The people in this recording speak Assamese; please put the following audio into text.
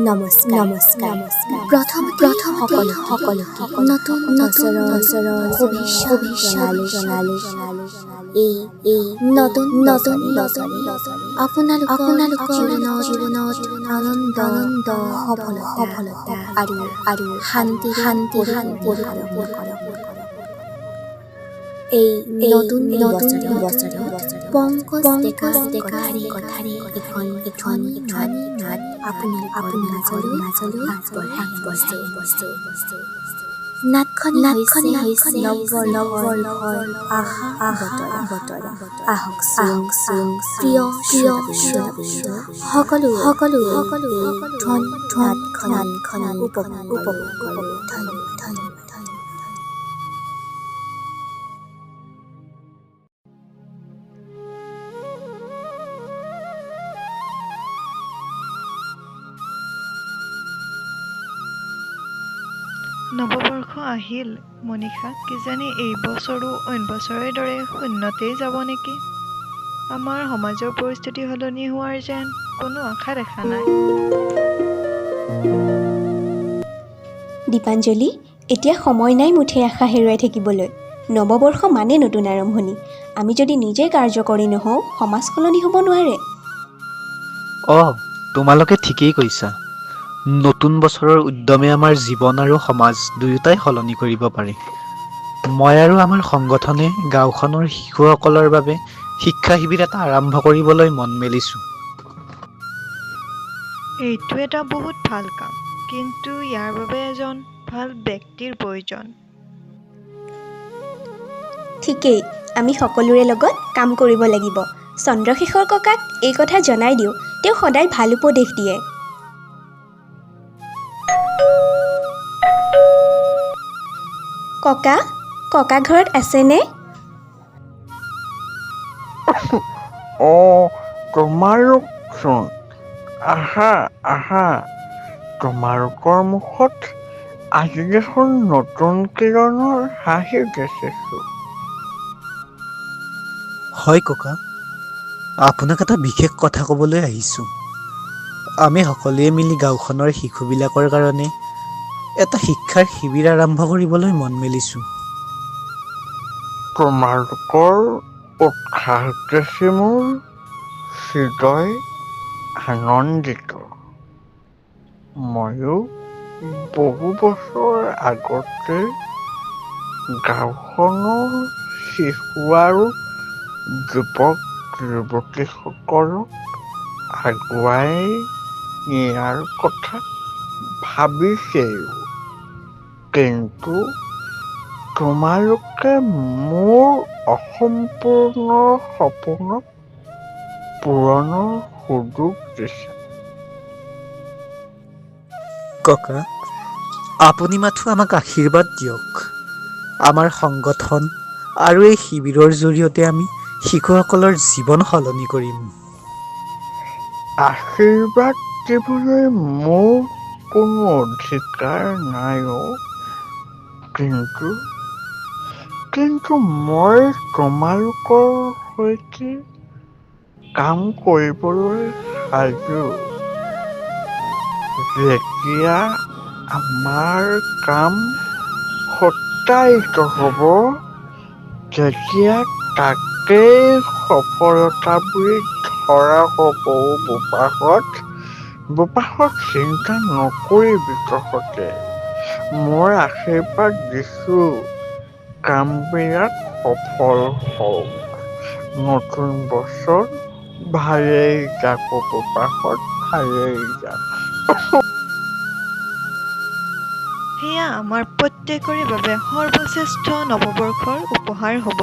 নমস্কাৰ প্ৰথমতে সকলো নতুন বছৰৰ শুভেচ্ছা জনালো এই নতুন আপোনালোকৰ জীৱনত আনন্দ সফলতা আৰু শান্তি এই নতুন বছৰত পংকজ কথাৰে এখন নাট আপোনালোকৰ মাজলৈ আগবঢ়াইছে। নাটখনি হৈছে নৱবৰ্ষৰ আশা বতৰা। আহকচোন প্ৰিয় শ্ৰোতাবৃন্দ, সকলো নাটখন উপভোগ কৰোঁ। ধন্যবাদ। নৱবৰ্ষ আহিল মনীষা, কিজানি এই বছৰো অইন বছৰৰ দৰে শূন্যতেই যাব নেকি? আমাৰ সমাজৰ পৰিস্থিতি সলনি হোৱাৰ যেন কোনো আশা দেখা নাই। দীপাঞ্জলি, এতিয়া সময় নাই মুঠেই আশা হেৰুৱাই থাকিবলৈ। নৱবৰ্ষ মানে নতুন আৰম্ভণি। আমি যদি নিজেই কাৰ্যকৰী নহওঁ, সমাজ সলনি হ'ব নোৱাৰে। তোমালোকে ঠিকেই কৈছা। নতুন বছৰৰ উদ্যমে আমাৰ জীৱন আৰু সমাজ দুয়োটাই সলনি কৰিব পাৰে। মই আৰু আমাৰ সংগঠনে গাঁওখনৰ শিশুসকলৰ বাবে শিক্ষা শিবিৰ এটা আৰম্ভ কৰিবলৈ মন মেলিছোঁ। এইটো এটা বহুত ভাল কাম, কিন্তু ইয়াৰ বাবে এজন ভাল ব্যক্তিৰ প্ৰয়োজন। ঠিকেই, আমি সকলোৰে লগত কাম কৰিব লাগিব। চন্দ্ৰশেখৰ ককাক এই কথা জনাই দিওঁ, তেওঁ সদায় ভাল উপদেশ দিয়ে। ককা ঘৰত আছেনে? তোমালোকচোন আহা তোমালোকৰ মুখত আজি দেখোন নতুন কিৰণৰ হাঁহি দেখিছোঁ। হয় ককা, আপোনাক এটা বিশেষ কথা ক'বলৈ আহিছোঁ। আমি সকলোৱে মিলি গাঁওখনৰ শিশুবিলাকৰ কাৰণে এটা শিক্ষাৰ শিবিৰ আৰম্ভ কৰিবলৈ মন মেলিছোঁ। তোমালোকৰ উৎসাহ দেখি মোৰ হৃদয় আনন্দিত। ময়ো বহু বছৰ আগতে গাঁওখনৰ শিশু আৰু যুৱতীসকলক আগুৱাই নিয়াৰ কথা ভাবিছিলোঁ, কিন্তু তোমালোকে মোৰ অসম্পূৰ্ণ সপোনক পূৰণৰ সুযোগ দিছে। ককা, আপুনি মাথো আমাক আশীৰ্বাদ দিয়ক। আমাৰ সংগঠন আৰু এই শিবিৰৰ জৰিয়তে আমি শিশুসকলৰ জীৱন সলনি কৰিম। আশীৰ্বাদ দিবলৈ মোৰ কোনো অধিকাৰ নাই, কিন্তু মই তোমালোকৰ সৈতে কাম কৰিবলৈ সাজু। যেতিয়া আমাৰ কাম সত্যায়িত হ'ব, তেতিয়া তাকেই সফলতা বুলি ধৰা হ'ব। বোপাসত চিন্তা নকৰিবি তহঁতে। মই আশীৰ্বাদ দিছোঁ, কামবিলাক সফল হওক। নতুন বছৰ ভালেই যাক, বোপাসত ভালেই যাক। সেয়া আমাৰ প্ৰত্যেকৰে বাবে সৰ্বশ্ৰেষ্ঠ নৱবৰ্ষৰ উপহাৰ হ'ব।